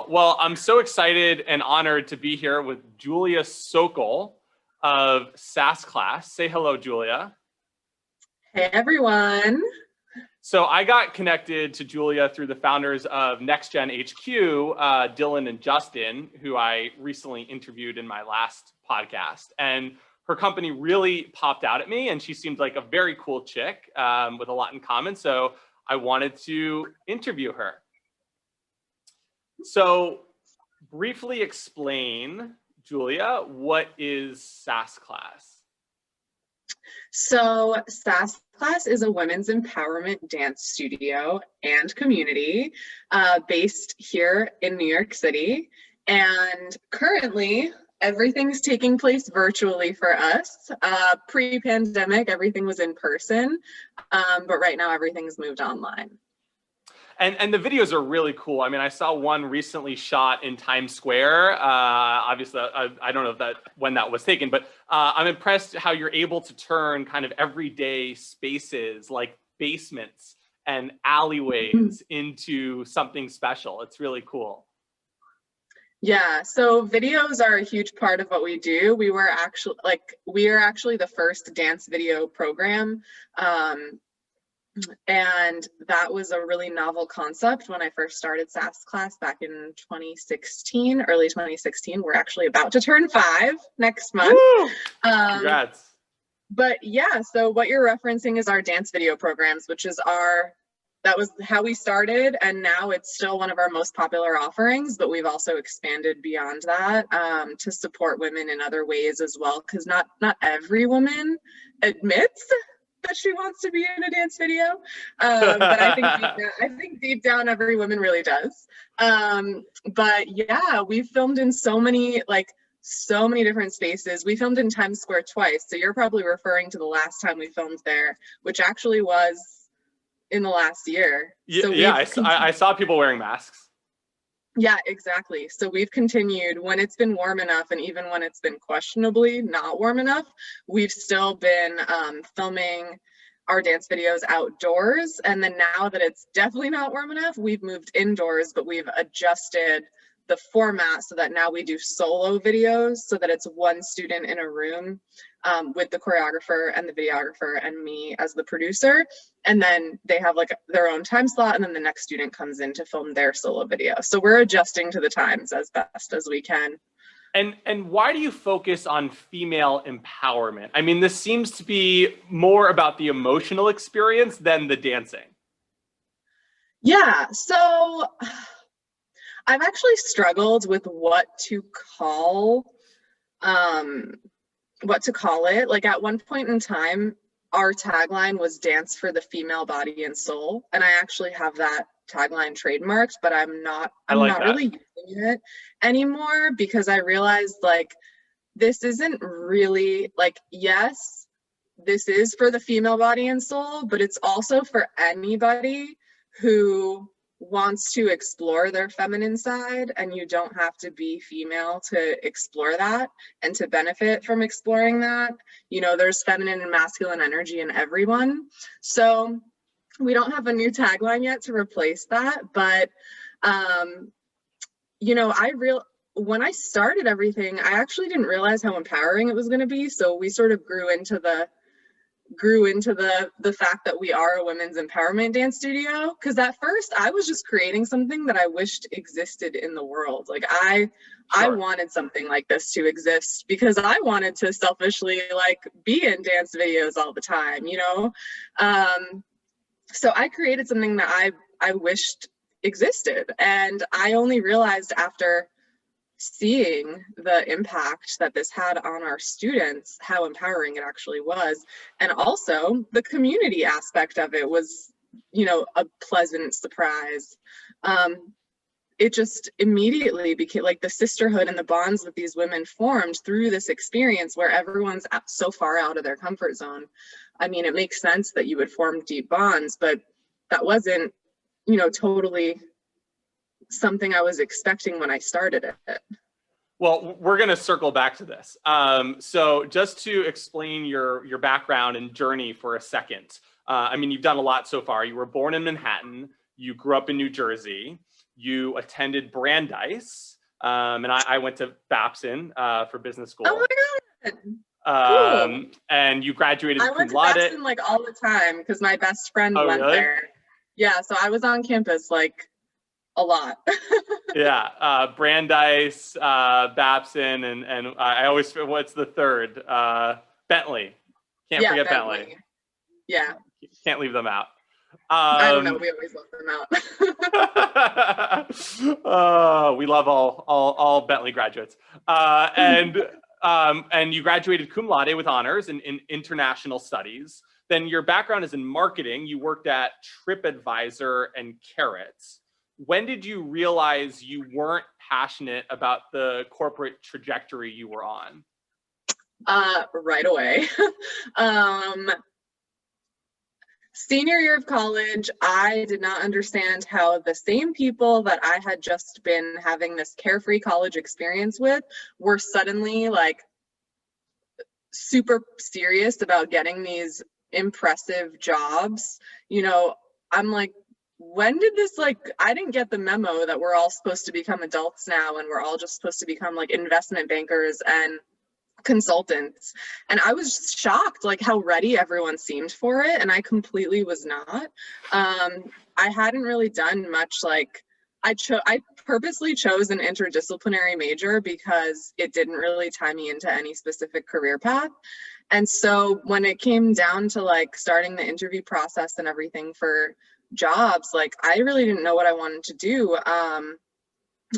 Cool. Well, I'm so excited and honored to be here with Julia Sokol of Sass Class. Say hello, Julia. Hey, everyone. So I got connected to Julia through the founders of NextGen HQ, Dylan and Justin, who I recently interviewed in my last podcast. And her company really popped out at me, and she seemed like a very cool chick with a lot in common. So I wanted to interview her. So briefly explain, Julia, what is Sass Class? So Sass Class is a women's empowerment dance studio and community based here in New York City. And currently, everything's taking place virtually for us. Pre-pandemic, everything was in person, but right now everything's moved online. And the videos are really cool. I mean, I saw one recently shot in Times Square. Obviously, I don't know when that was taken, but I'm impressed how you're able to turn kind of everyday spaces like basements and alleyways into something special. It's really cool. Yeah, so videos are a huge part of what we do. We are actually the first dance video program. And that was a really novel concept when I first started Sass Class back in 2016, early 2016. We're actually about to turn 5 next month. Congrats. But yeah, so what you're referencing is our dance video programs, which is that was how we started, and now it's still one of our most popular offerings, but we've also expanded beyond that to support women in other ways as well, because not every woman admits that she wants to be in a dance video, but I think deep down every woman really does. But yeah, we filmed in so many different spaces. We filmed in Times Square twice, so you're probably referring to the last time we filmed there, which actually was in the last year. So I saw people wearing masks. Yeah, exactly. So we've continued when it's been warm enough, and even when it's been questionably not warm enough, we've still been filming our dance videos outdoors. And then now that it's definitely not warm enough, we've moved indoors, but we've adjusted the format so that now we do solo videos, so that it's one student in a room with the choreographer and the videographer and me as the producer. And then they have like their own time slot, and then the next student comes in to film their solo video. So we're adjusting to the times as best as we can. And why do you focus on female empowerment? I mean, this seems to be more about the emotional experience than the dancing. Yeah, so I've actually struggled with what to call it. Like at one point in time, our tagline was dance for the female body and soul. And I actually have that tagline trademarked, but I'm not really using it anymore, because I realized like, this isn't really like, yes, this is for the female body and soul, but it's also for anybody who wants to explore their feminine side, and you don't have to be female to explore that and to benefit from exploring that. You know, there's feminine and masculine energy in everyone. So we don't have a new tagline yet to replace that, but you know, when I started everything, I actually didn't realize how empowering it was going to be. So we sort of grew into the fact that we are a women's empowerment dance studio, because at first I was just creating something that I wished existed in the world. Like I wanted something like this to exist, because I wanted to selfishly like be in dance videos all the time, you know. So I created something that I wished existed, and I only realized after seeing the impact that this had on our students, how empowering it actually was. And also the community aspect of it was, you know, a pleasant surprise. It just immediately became like the sisterhood and the bonds that these women formed through this experience, where everyone's so far out of their comfort zone. I mean, it makes sense that you would form deep bonds, but that wasn't, you know, totally something I was expecting when I started it. Well, we're going to circle back to this. So just to explain your background and journey for a second. I mean, you've done a lot so far. You were born in Manhattan. You grew up in New Jersey. you attended Brandeis, and I went to Babson for business school. Oh my God. Cool. And you graduated I cum went to laude. Babson like all the time because my best friend went really? there. Yeah, so I was on campus like a lot. Yeah, Brandeis, Babson, and I always, what's the third? Bentley. Can't forget Bentley. Yeah. Can't leave them out. I don't know. We always left them out. We love all Bentley graduates. And you graduated cum laude with honors in international studies. Then your background is in marketing. You worked at TripAdvisor and Carrots. When did you realize you weren't passionate about the corporate trajectory you were on? Right away. Senior year of college, I did not understand how the same people that I had just been having this carefree college experience with were suddenly like super serious about getting these impressive jobs. You know, I'm like, when did this, like, I didn't get the memo that we're all supposed to become adults now and we're all just supposed to become like investment bankers and consultants. And I was shocked like how ready everyone seemed for it, and I completely was not. I hadn't really done much. Like I purposely chose an interdisciplinary major because it didn't really tie me into any specific career path. And so when it came down to like starting the interview process and everything for jobs, like I really didn't know what I wanted to do.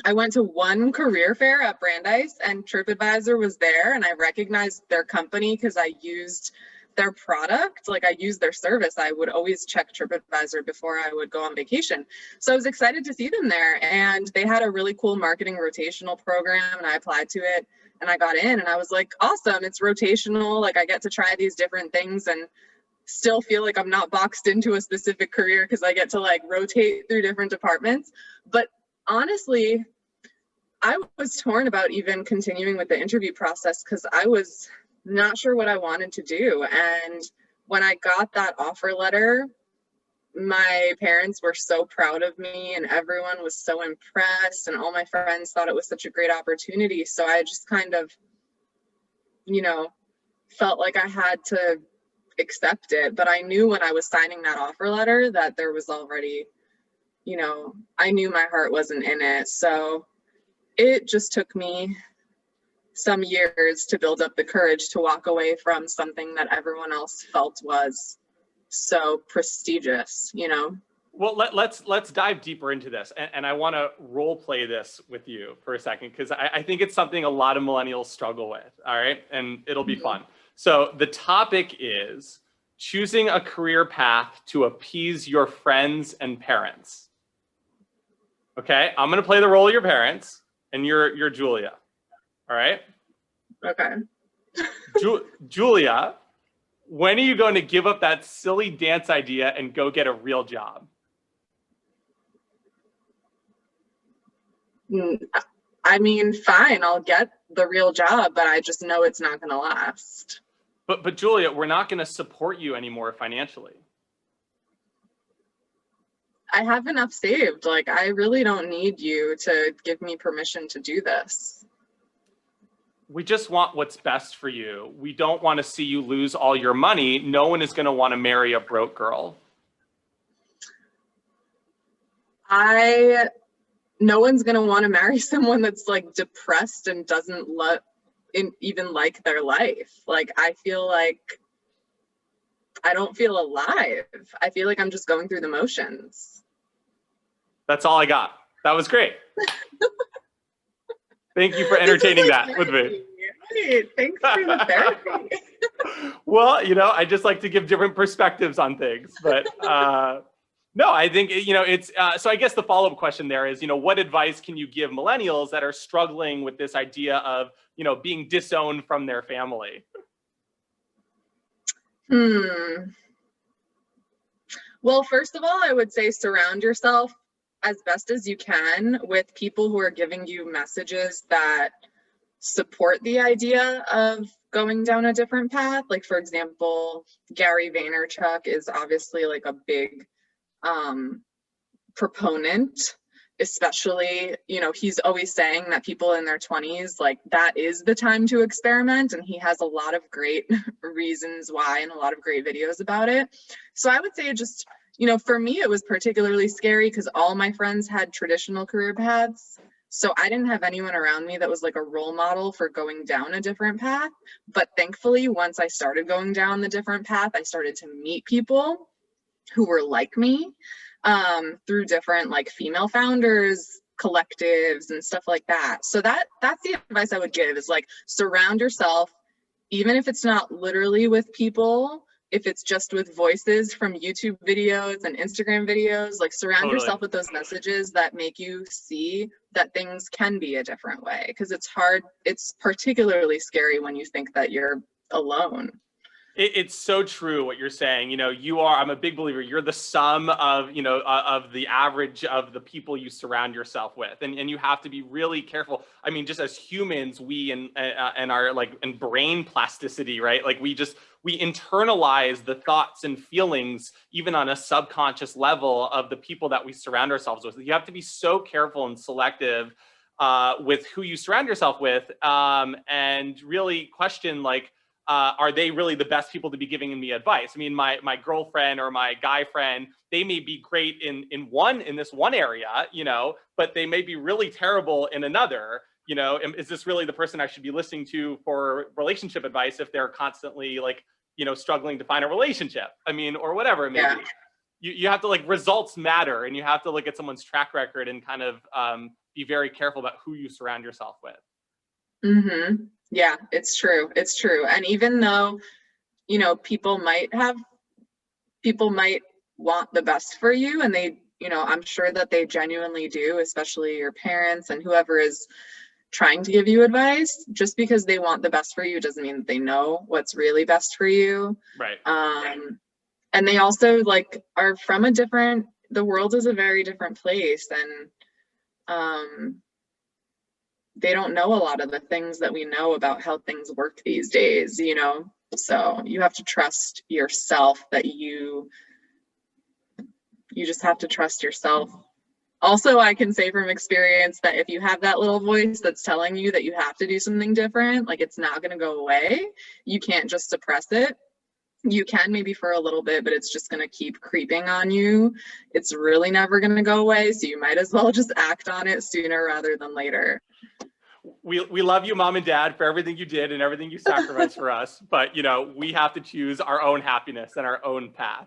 I went to one career fair at Brandeis and TripAdvisor was there, and I recognized their company because I used their product. Like I used their service. I would always check TripAdvisor before I would go on vacation. So I was excited to see them there, and they had a really cool marketing rotational program, and I applied to it and I got in, and I was like, awesome, it's rotational. Like I get to try these different things and still feel like I'm not boxed into a specific career because I get to like rotate through different departments. But honestly, I was torn about even continuing with the interview process because I was not sure what I wanted to do. And when I got that offer letter, my parents were so proud of me and everyone was so impressed, and all my friends thought it was such a great opportunity. So I just kind of, you know, felt like I had to accept it. But I knew when I was signing that offer letter that there was already, you know, I knew my heart wasn't in it. So it just took me some years to build up the courage to walk away from something that everyone else felt was so prestigious, you know? Well, let's dive deeper into this. And I want to role play this with you for a second, because I think it's something a lot of millennials struggle with. All right. And it'll be fun. So the topic is choosing a career path to appease your friends and parents. Okay. I'm going to play the role of your parents, and you're Julia. All right. Okay. Julia, when are you going to give up that silly dance idea and go get a real job? I mean, fine, I'll get the real job, but I just know it's not going to last. But Julia, we're not going to support you anymore financially. I have enough saved. Like, I really don't need you to give me permission to do this. We just want what's best for you. We don't want to see you lose all your money. No one is going to want to marry a broke girl. No one's going to want to marry someone that's like depressed and doesn't even like their life. Like, I feel like I don't feel alive. I feel like I'm just going through the motions. That's all I got. That was great. Thank you for entertaining that with me. Hey, thanks for the therapy. Well, you know, I just like to give different perspectives on things, but no, I think, you know, it's, so I guess the follow-up question there is, you know, what advice can you give millennials that are struggling with this idea of, you know, being disowned from their family? Well, first of all, I would say surround yourself as best as you can with people who are giving you messages that support the idea of going down a different path. Like, for example, Gary Vaynerchuk is obviously like a big proponent especially, you know, he's always saying that people in their 20s, like, that is the time to experiment, and he has a lot of great reasons why and a lot of great videos about it. So I would say just, you know, for me it was particularly scary because all my friends had traditional career paths, so I didn't have anyone around me that was like a role model for going down a different path. But thankfully, once I started going down the different path, I started to meet people who were like me, through different like female founders collectives and stuff like that. So that's the advice I would give, is like, surround yourself, even if it's not literally with people, if it's just with voices from YouTube videos and Instagram videos, like, surround yourself with those messages that make you see that things can be a different way, because it's hard. It's particularly scary when you think that you're alone. It's so true what you're saying. You know, I'm a big believer, you're the sum of, you know, of the average of the people you surround yourself with. And you have to be really careful. I mean, just as humans, we and our like, and brain plasticity, right? Like we internalize the thoughts and feelings, even on a subconscious level, of the people that we surround ourselves with. You have to be so careful and selective with who you surround yourself with, and really question, like, are they really the best people to be giving me advice? I mean, my girlfriend or my guy friend, they may be great in this one area, you know, but they may be really terrible in another. You know, is this really the person I should be listening to for relationship advice if they're constantly, like, you know, struggling to find a relationship? I mean, or whatever it may be. You have to, like, results matter, and you have to look at someone's track record and kind of be very careful about who you surround yourself with. Mm-hmm. Yeah, it's true. It's true. And even though, you know, people might want the best for you, and they, you know, I'm sure that they genuinely do, especially your parents and whoever is trying to give you advice. Just because they want the best for you doesn't mean that they know what's really best for you. Right. And they also, like, are from the world is a very different place, and they don't know a lot of the things that we know about how things work these days, you know? So you have to trust yourself, that you just have to trust yourself. Also, I can say from experience that if you have that little voice that's telling you that you have to do something different, like, it's not going to go away. You can't just suppress it. You can maybe for a little bit, but it's just going to keep creeping on you. It's really never going to go away. So you might as well just act on it sooner rather than later. We love you, Mom and Dad, for everything you did and everything you sacrificed for us. But, you know, we have to choose our own happiness and our own path.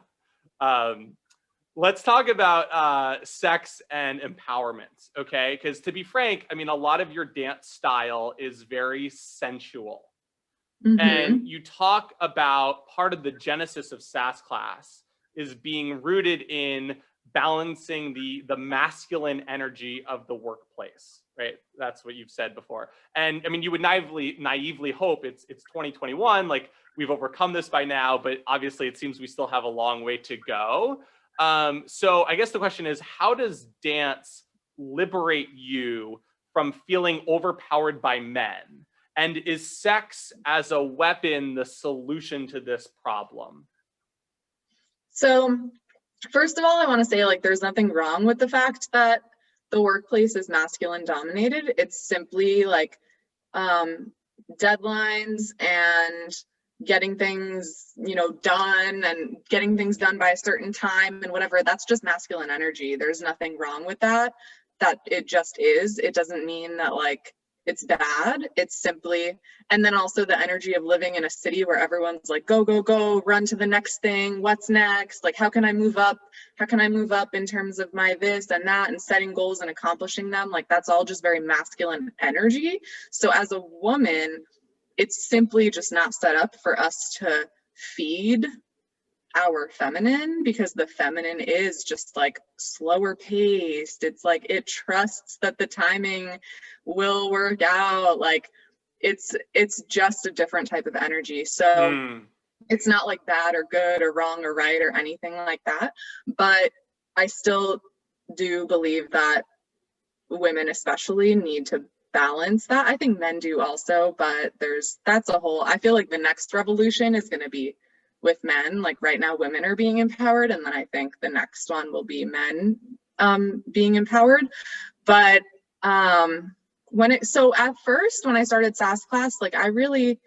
Let's talk about sex and empowerment, okay? Because to be frank, I mean, a lot of your dance style is very sensual. Mm-hmm. And you talk about part of the genesis of Sass Class is being rooted in balancing the masculine energy of the workplace, right? That's what you've said before. And I mean, you would naively hope it's 2021, like, we've overcome this by now, but obviously it seems we still have a long way to go. So I guess the question is, how does dance liberate you from feeling overpowered by men? And is sex as a weapon the solution to this problem? So first of all, I want to say, like, there's nothing wrong with the fact that the workplace is masculine dominated. It's simply like deadlines and getting things, you know, done, and getting things done by a certain time and whatever. That's just masculine energy. There's nothing wrong with that. That it just is. It doesn't mean that, like, it's bad. It's simply, and then also the energy of living in a city where everyone's like, go, go, go, run to the next thing. What's next? Like, how can I move up? How can I move up in terms of my this and that, and setting goals and accomplishing them? Like, that's all just very masculine energy. So as a woman, it's simply just not set up for us to feed our feminine, because the feminine is just, like, slower paced. It's like, it trusts that the timing will work out. Like, it's just a different type of energy. So it's not like bad or good or wrong or right or anything like that. But I still do believe that women especially need to balance that. I think men do also, but that's a whole, I feel like the next revolution is going to be with men. Like, right now women are being empowered, and then I think the next one will be men being empowered. But so at first when I started Sass Class, like I really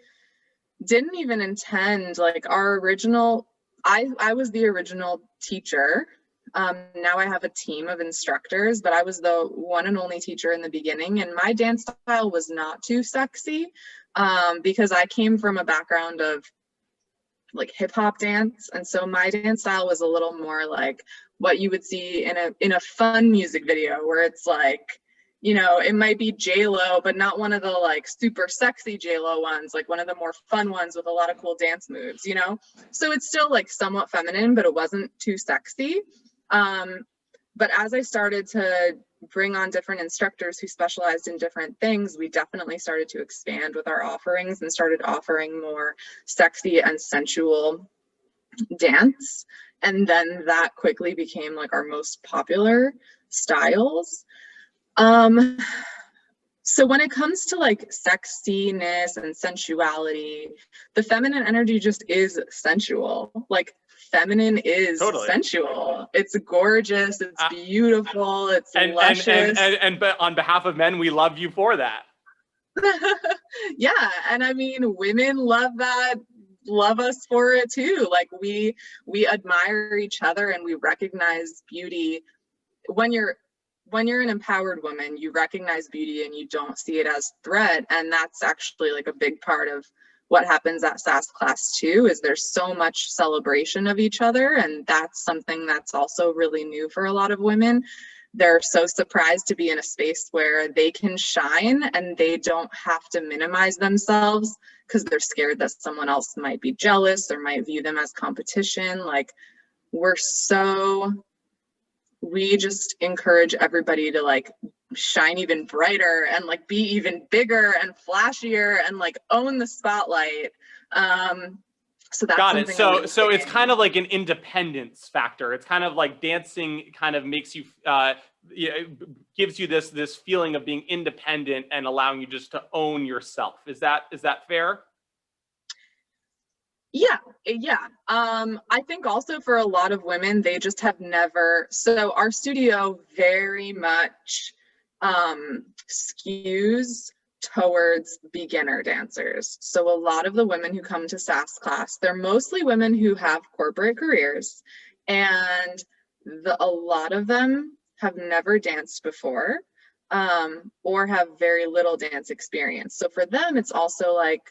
didn't even intend, like our original, I was the original teacher. Now I have a team of instructors, but I was the one and only teacher in the beginning, and my dance style was not too sexy, because I came from a background of like hip hop dance, and so my dance style was a little more like what you would see in a fun music video, where it's like, you know, it might be J-Lo, but not one of the like super sexy J-Lo ones, like one of the more fun ones with a lot of cool dance moves, you know? So it's still like somewhat feminine, but it wasn't too sexy. But as I started to bring on different instructors who specialized in different things, we definitely started to expand with our offerings and started offering more sexy and sensual dance. And then that quickly became like our most popular styles. So when it comes to like sexiness and sensuality, the feminine energy just is sensual. Like feminine is Totally sensual. It's gorgeous. It's beautiful. It's luscious. And but on behalf of men, we love you for that. Yeah, and I mean, women love that. Love us for it too. Like we admire each other and we recognize beauty. When you're an empowered woman, you recognize beauty and you don't see it as threat. And that's actually like a big part of what happens at Sass Class too, is there's so much celebration of each other. And that's something that's also really new for a lot of women. They're so surprised to be in a space where they can shine and they don't have to minimize themselves because they're scared that someone else might be jealous or might view them as competition. Like we just encourage everybody to like shine even brighter and like be even bigger and flashier and like own the spotlight. So that's got it. So it's kind of like an independence factor. It's kind of like dancing kind of makes you gives you this feeling of being independent and allowing you just to own yourself. Is that fair? Yeah. I think also for a lot of women, they just have never, so our studio very much skews towards beginner dancers. So a lot of the women who come to Sass Class, they're mostly women who have corporate careers, and a lot of them have never danced before, or have very little dance experience. So for them, it's also like,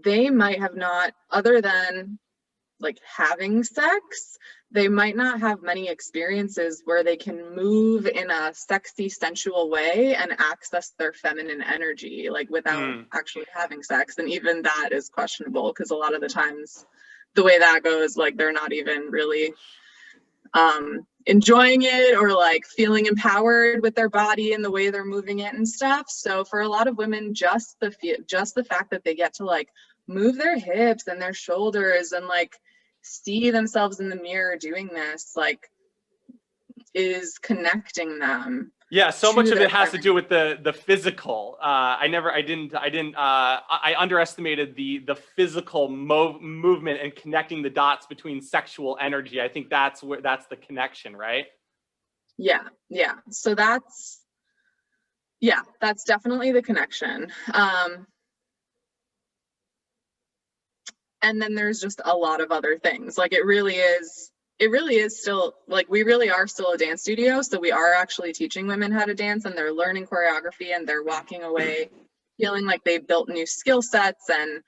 they might have not, other than like having sex, they might not have many experiences where they can move in a sexy, sensual way and access their feminine energy, like without actually having sex. And even that is questionable because a lot of the times the way that goes, like they're not even really enjoying it or like feeling empowered with their body and the way they're moving it and stuff. So for a lot of women, just the fact that they get to like move their hips and their shoulders and like see themselves in the mirror doing this, like, is connecting them. Yeah, so much of it has to do with the physical. I underestimated the physical movement and connecting the dots between sexual energy. I think that's the connection, right? Yeah. So that's definitely the connection. And then there's just a lot of other things. Like it really is still, like, we really are still a dance studio. So we are actually teaching women how to dance, and they're learning choreography, and they're walking away feeling like they built new skill sets. And,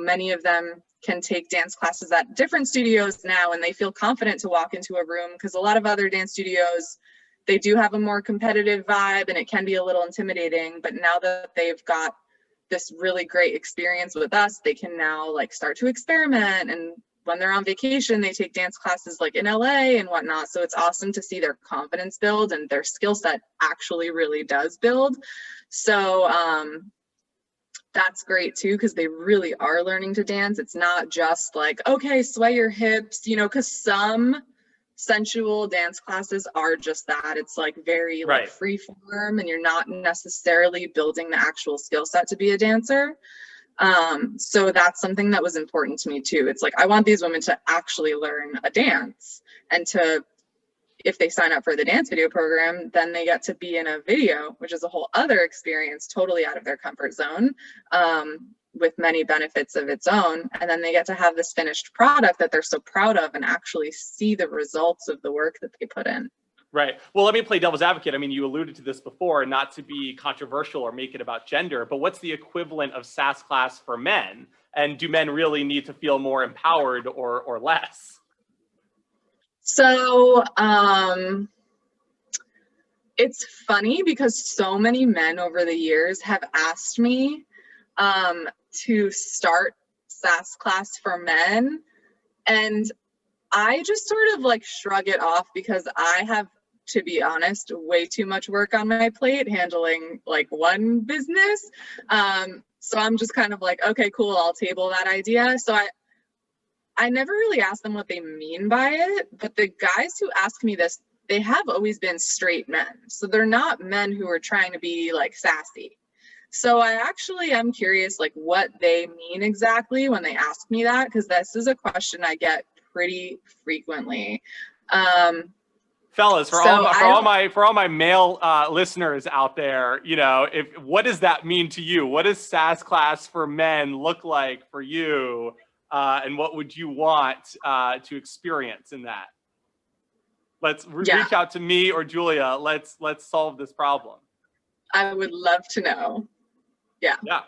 many of them can take dance classes at different studios now, and they feel confident to walk into a room, because a lot of other dance studios, they do have a more competitive vibe and it can be a little intimidating. But now that they've got this really great experience with us, they can now like start to experiment, and when they're on vacation, they take dance classes like in LA and whatnot. So it's awesome to see their confidence build and their skill set actually really does build. So that's great too, because they really are learning to dance. It's not just like, okay, sway your hips, because some sensual dance classes are just that. It's like very like free form, and you're not necessarily building the actual skill set to be a dancer. So that's something that was important to me too. It's like, I want these women to actually learn a dance and to if they sign up for the dance video program, then they get to be in a video, which is a whole other experience, totally out of their comfort zone, with many benefits of its own. And then they get to have this finished product that they're so proud of and actually see the results of the work that they put in. Right. Well, let me play devil's advocate. I mean, you alluded to this before, not to be controversial or make it about gender, but what's the equivalent of Sass Class for men? And do men really need to feel more empowered or less? So it's funny because so many men over the years have asked me to start Sass Class for men. And I just sort of like shrug it off because I have, to be honest, way too much work on my plate handling like one business. So I'm just kind of like, okay, cool, I'll table that idea. So I never really asked them what they mean by it, but the guys who ask me this, they have always been straight men. So they're not men who are trying to be like sassy. So I actually am curious like what they mean exactly when they ask me that, because this is a question I get pretty frequently. Fellas, for all my male listeners out there, you know, what does that mean to you? What does Sass Class for men look like for you? And what would you want to experience in that? Let's reach out to me or Julia. Let's solve this problem. I would love to know. Yeah. Yeah,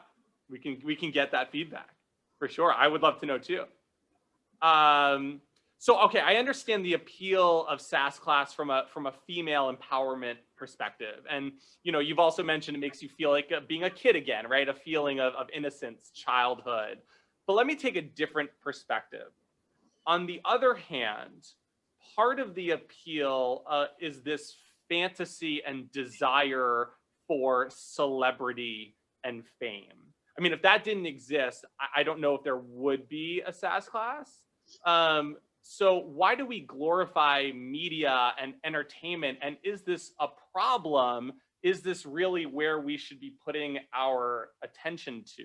we can get that feedback for sure. I would love to know too. So, okay, I understand the appeal of Sass Class from a female empowerment perspective. And, you know, you've also mentioned it makes you feel like being a kid again, right? A feeling of innocence, childhood. But let me take a different perspective. On the other hand, part of the appeal is this fantasy and desire for celebrity and fame. I mean, if that didn't exist, I don't know if there would be a Sass Class. So why do we glorify media and entertainment? And is this a problem? Is this really where we should be putting our attention to?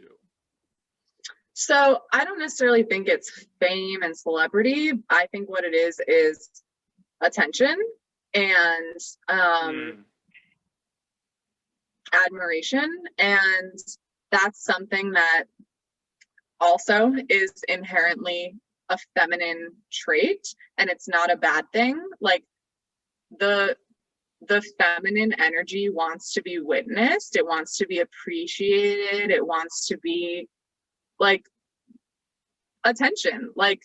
So I don't necessarily think it's fame and celebrity. I think what it is attention and admiration. And that's something that also is inherently a feminine trait, and it's not a bad thing. Like the feminine energy wants to be witnessed, it wants to be appreciated, it wants to be like attention. Like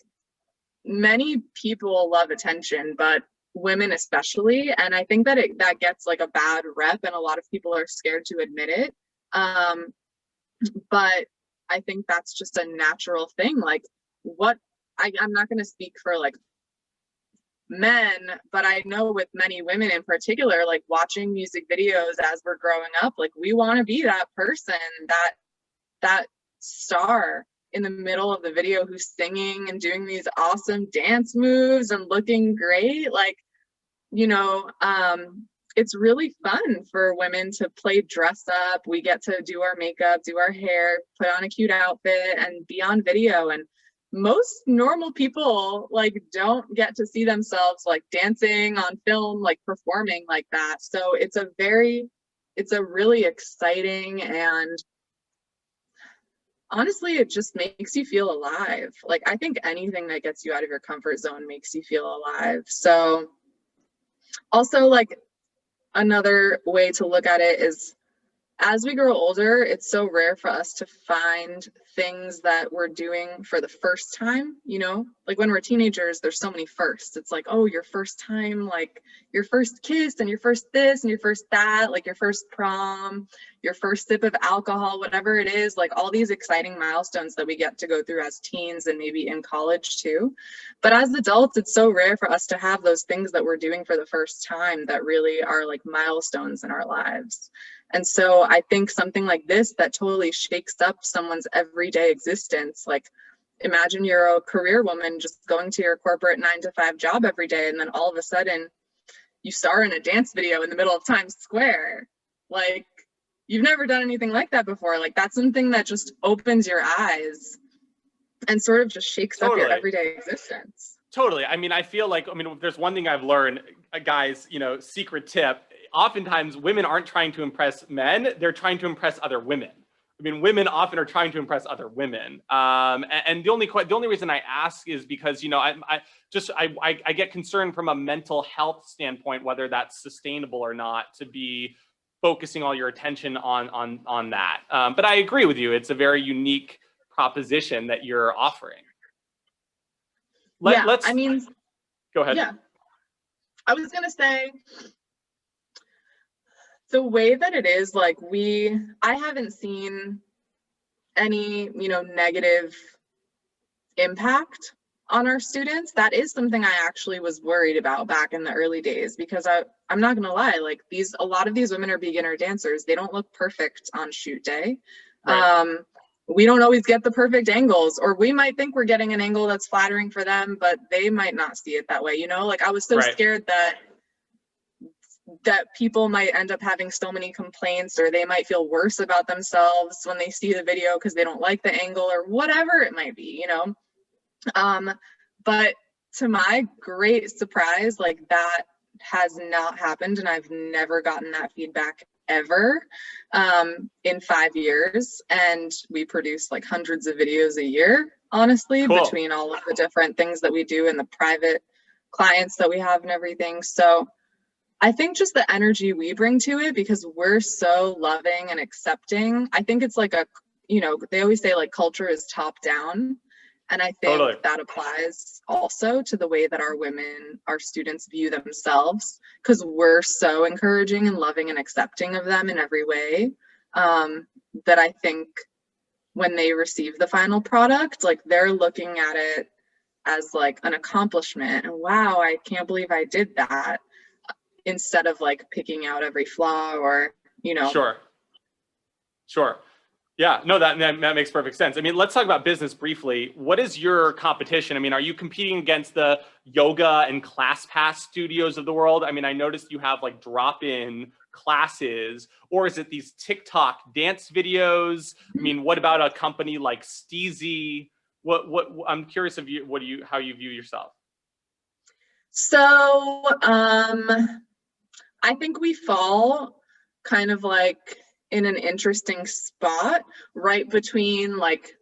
many people love attention, but women especially, and I think that that gets like a bad rep and a lot of people are scared to admit it. But I think that's just a natural thing. Like I'm not going to speak for like men, but I know with many women in particular, like watching music videos as we're growing up, like we want to be that person, that star in the middle of the video who's singing and doing these awesome dance moves and looking great. Like, you know, it's really fun for women to play dress up. We get to do our makeup, do our hair, put on a cute outfit and be on video. And most normal people like don't get to see themselves like dancing on film, like performing like that. So it's a really exciting, and honestly, it just makes you feel alive. Like I think anything that gets you out of your comfort zone makes you feel alive. So also, like another way to look at it is as we grow older, it's so rare for us to find things that we're doing for the first time, you know? Like when we're teenagers, there's so many firsts. It's like, oh, your first time, like your first kiss and your first this and your first that, like your first prom, your first sip of alcohol, whatever it is, like all these exciting milestones that we get to go through as teens and maybe in college too. But as adults, it's so rare for us to have those things that we're doing for the first time that really are like milestones in our lives. And so I think something like this that totally shakes up someone's everyday existence. Like imagine you're a career woman just going to your corporate 9-to-5 job every day, and then all of a sudden you star in a dance video in the middle of Times Square. Like you've never done anything like that before. Like that's something that just opens your eyes and sort of just shakes up your everyday existence. Totally. I mean, I feel like, there's one thing I've learned guys, secret tip, oftentimes women aren't trying to impress men, they're trying to impress other women. I mean, women often are trying to impress other women. And the only reason I ask is because, I get concerned from a mental health standpoint, whether that's sustainable or not, to be focusing all your attention on that. But I agree with you. It's a very unique proposition that you're offering. Let's go ahead. Yeah, I was going to say, the way that it is, like, I haven't seen any, negative impact on our students. That is something I actually was worried about back in the early days, because I'm not gonna lie, like, a lot of these women are beginner dancers. They don't look perfect on shoot day. Right. We don't always get the perfect angles, or we might think we're getting an angle that's flattering for them, but they might not see it that way. Like, I was so scared that people might end up having so many complaints, or they might feel worse about themselves when they see the video because they don't like the angle, or whatever it might be, but to my great surprise, like, that has not happened, and I've never gotten that feedback ever in 5 years. And we produce like hundreds of videos a year, honestly. Cool. Between all of the different things that we do and the private clients that we have and everything. So I think just the energy we bring to it, because we're so loving and accepting. I think it's like they always say, like, culture is top down. And I think that applies also to the way that our students view themselves, because we're so encouraging and loving and accepting of them in every way, that I think when they receive the final product, like, they're looking at it as like an accomplishment. And wow, I can't believe I did that, instead of like picking out every flaw or, Sure. Yeah, no, that makes perfect sense. I mean, let's talk about business briefly. What is your competition? I mean, are you competing against the yoga and ClassPass studios of the world? I mean, I noticed you have like drop-in classes, or is it these TikTok dance videos? I mean, what about a company like Steezy? What I'm curious of you, how you view yourself? So, I think we fall kind of like in an interesting spot, right between like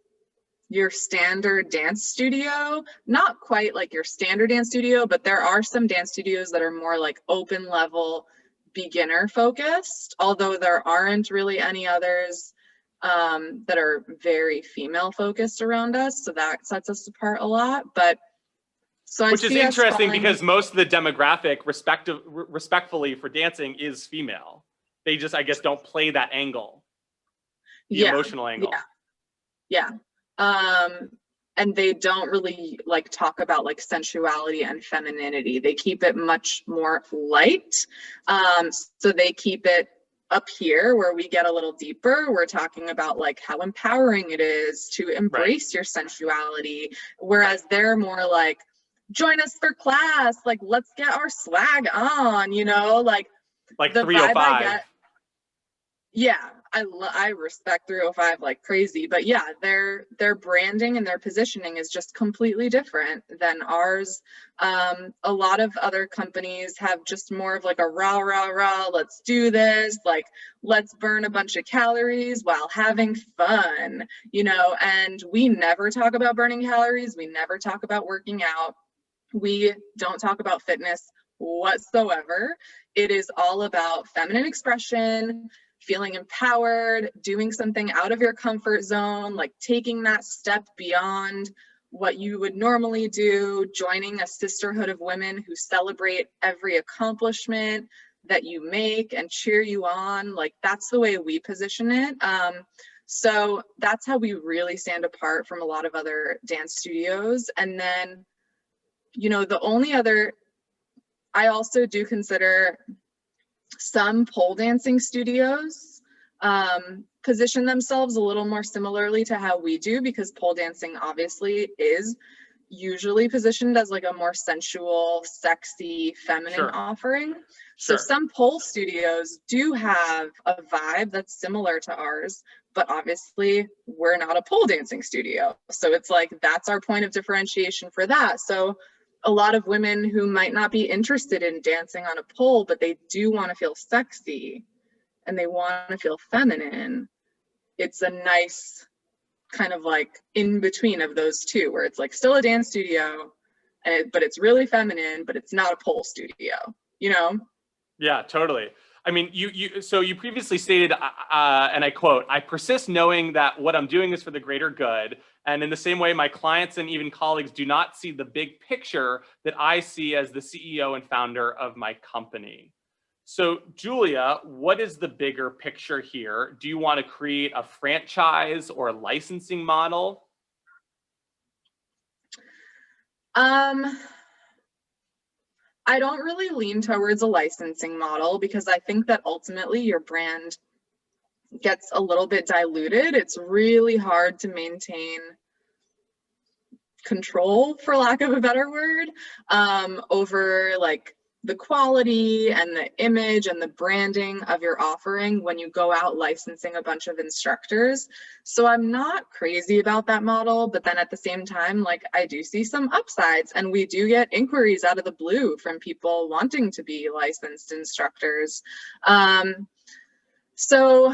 your standard dance studio, not quite like your standard dance studio, but there are some dance studios that are more like open level, beginner focused, although there aren't really any others that are very female focused around us. So that sets us apart a lot. But so which is interesting, because most of the demographic, respectfully, for dancing is female. They just, I guess, don't play that angle, the emotional angle. Yeah. And they don't really like talk about like sensuality and femininity. They keep it much more light. So they keep it up here where we get a little deeper. We're talking about like how empowering it is to embrace your sensuality. Whereas they're more like, join us for class. Like, let's get our swag on, like the 305. Yeah, I respect 305 like crazy, but yeah, their branding and their positioning is just completely different than ours. A lot of other companies have just more of like a rah, rah, rah, let's do this, like, let's burn a bunch of calories while having fun, and we never talk about burning calories. We never talk about working out. We don't talk about fitness whatsoever. It is all about feminine expression, feeling empowered, doing something out of your comfort zone, like taking that step beyond what you would normally do, joining a sisterhood of women who celebrate every accomplishment that you make and cheer you on. Like, that's the way we position it. So that's how we really stand apart from a lot of other dance studios. And then, the only other, I also do consider some pole dancing studios position themselves a little more similarly to how we do, because pole dancing obviously is usually positioned as like a more sensual, sexy, feminine offering. So some pole studios do have a vibe that's similar to ours, but obviously we're not a pole dancing studio. So it's like, that's our point of differentiation for that. So a lot of women who might not be interested in dancing on a pole, but they do want to feel sexy and they want to feel feminine. It's a nice kind of like in between of those two, where it's like still a dance studio, but it's really feminine, but it's not a pole studio, you know? Yeah, totally. I mean, so you previously stated, and I quote, "I persist knowing that what I'm doing is for the greater good. And in the same way, my clients and even colleagues do not see the big picture that I see as the CEO and founder of my company." So Julia, what is the bigger picture here? Do you want to create a franchise or a licensing model? I don't really lean towards a licensing model because I think that ultimately your brand gets a little bit diluted. It's really hard to maintain control, for lack of a better word, over like the quality and the image and the branding of your offering when you go out licensing a bunch of instructors. So I'm not crazy about that model, but then at the same time, like I do see some upsides, and we do get inquiries out of the blue from people wanting to be licensed instructors. So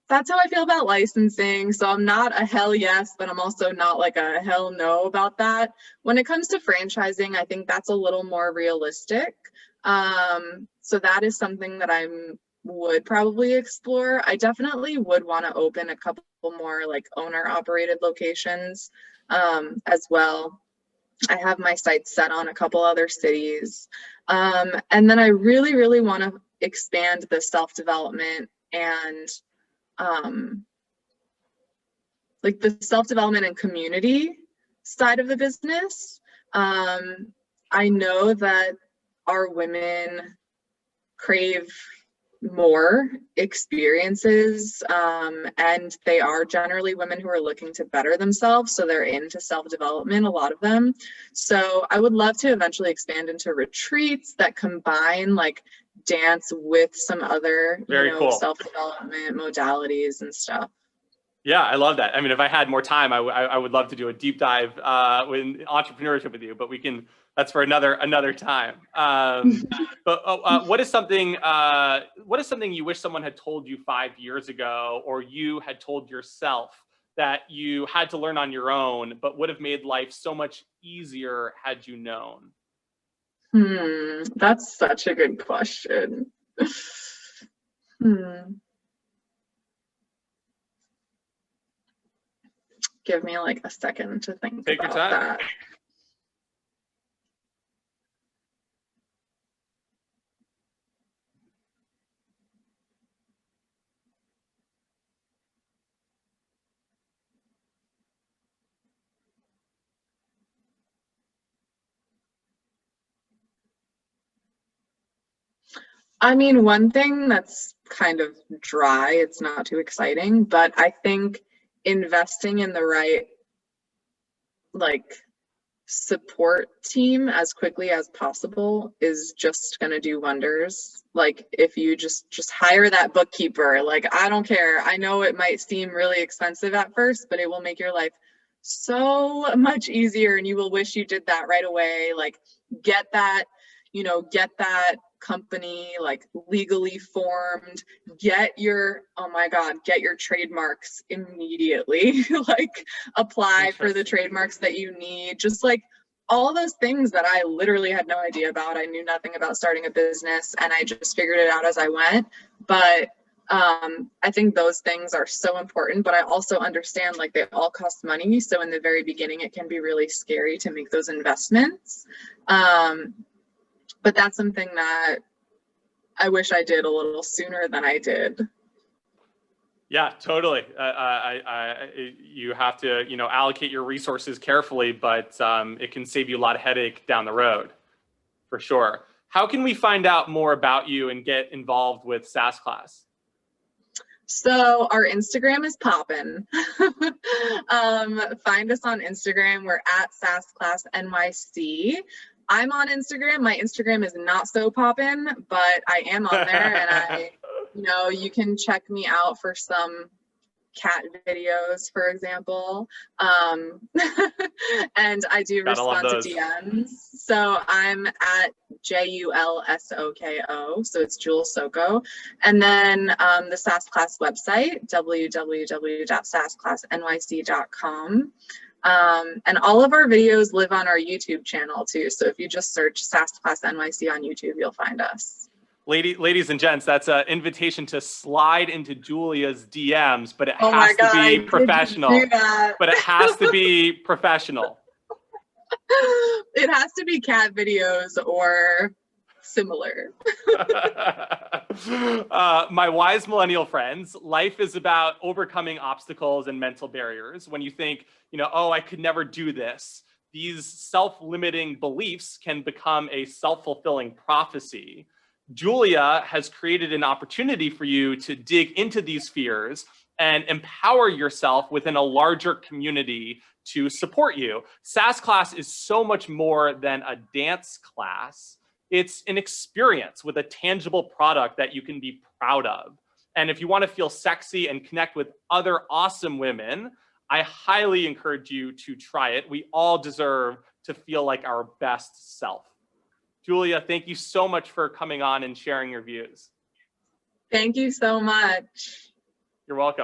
that's how I feel about licensing. So I'm not a hell yes, but I'm also not like a hell no about that. When it comes to franchising, I think that's a little more realistic. So that is something that I would probably explore. I definitely would want to open a couple more like owner operated locations as well. I have my sights set on a couple other cities. And then I really, really want to expand the self-development and like the self-development and community side of the business. I know that our women crave more experiences, and they are generally women who are looking to better themselves, so they're into self-development, a lot of them. So I would love to eventually expand into retreats that combine like dance with some other Cool self-development modalities and stuff. Yeah, I love that. I mean, if I had more time, I would love to do a deep dive in entrepreneurship with you, but that's for another time. But what is something you wish someone had told you 5 years ago, or you had told yourself that you had to learn on your own, but would have made life so much easier had you known? That's such a good question. Give me like a second to think Take about your time. that. I mean, one thing that's kind of dry, it's not too exciting, but I think investing in the right like support team as quickly as possible is just going to do wonders. Like if you just hire that bookkeeper, like I don't care. I know it might seem really expensive at first, but it will make your life so much easier, and you will wish you did that right away. Like get that company like legally formed, get your trademarks immediately, like apply for the trademarks that you need, just like all those things that I literally had no idea about. I knew nothing about starting a business and I just figured it out as I went. But I think those things are so important, but I also understand like they all cost money. So in the very beginning, it can be really scary to make those investments. But that's something that I wish I did a little sooner than I did. Yeah, totally. You have to, allocate your resources carefully, but it can save you a lot of headache down the road, for sure. How can we find out more about you and get involved with Sass Class? So our Instagram is poppin'. Find us on Instagram. We're at Sass Class NYC. I'm on Instagram. My Instagram is not so poppin', but I am on there, and you can check me out for some cat videos, for example. And I do respond to DMs. So I'm at JULSOKO, so it's Julia Sokol. And then the Sass Class website, www.sassclassnyc.com. And all of our videos live on our YouTube channel too. So if you just search Sass Class NYC on YouTube, you'll find us. Ladies and gents, that's an invitation to slide into Julia's DMs, but it has to be professional. But it has to be professional. It has to be cat videos or similar. My wise millennial friends, life is about overcoming obstacles and mental barriers. When you think, oh, I could never do this, these self-limiting beliefs can become a self-fulfilling prophecy. Julia has created an opportunity for you to dig into these fears and empower yourself within a larger community to support you. Sass Class is so much more than a dance class. It's an experience with a tangible product that you can be proud of. And if you want to feel sexy and connect with other awesome women, I highly encourage you to try it. We all deserve to feel like our best self. Julia, thank you so much for coming on and sharing your views. Thank you so much. You're welcome.